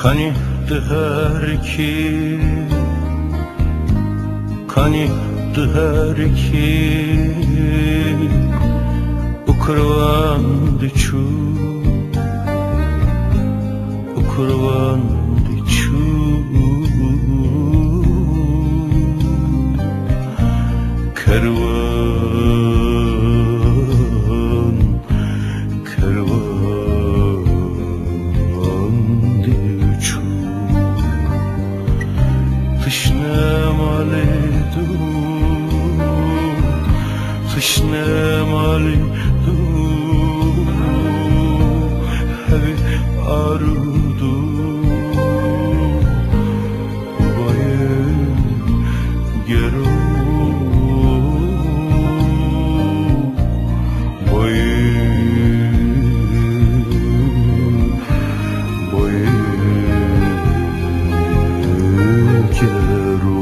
Kani dherki, kani dherki, ukrovan dichu, ukrovan dichu, kervan, kervan dichu, tışnem aledu, tışnem aledu, hevi arudu, baye gero, baye gero.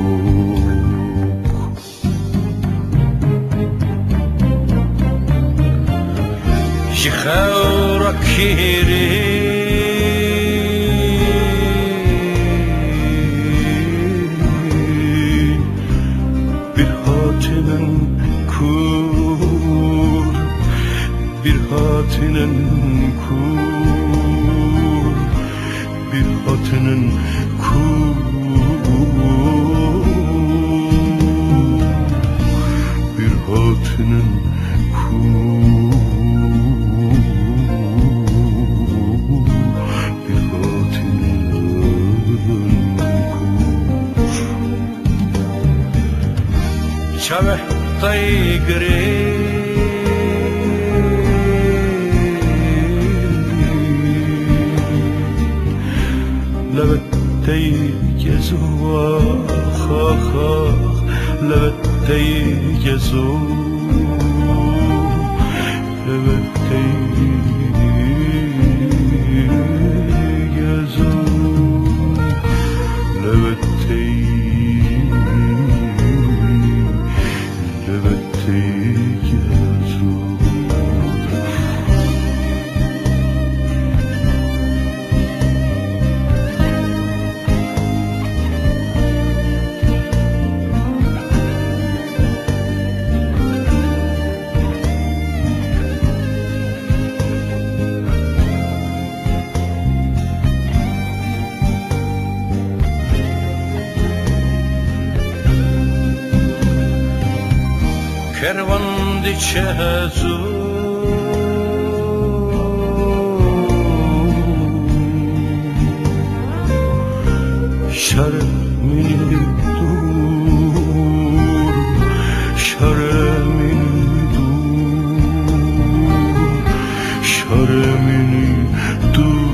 Şikhara kiri bir hatinin kur, bir hatinin kur, bir hatinin kur, bir hatinin kur. Çave taygre levettey gezu ha ha levettey gezu levettey gezu levettey kervan diçezu şermini dur, şermini dur, şermini dur,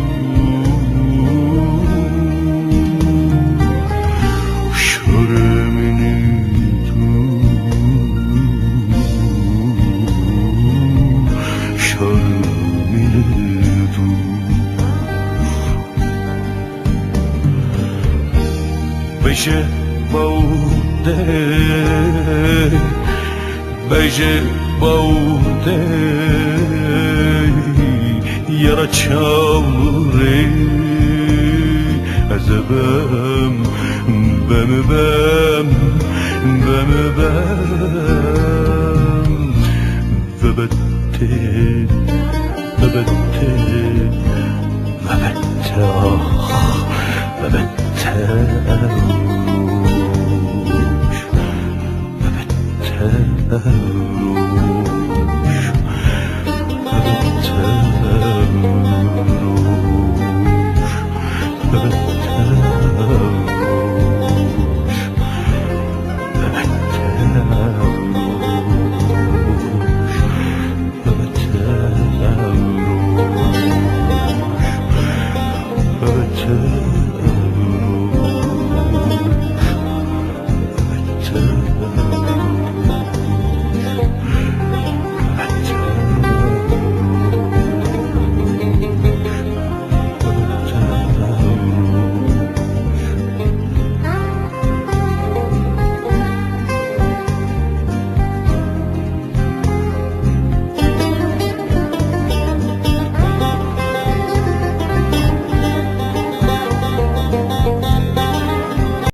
şermini beje baude, beje baude, yara çavre, azabım, bem, bem, bem, bem, bebette, bebette.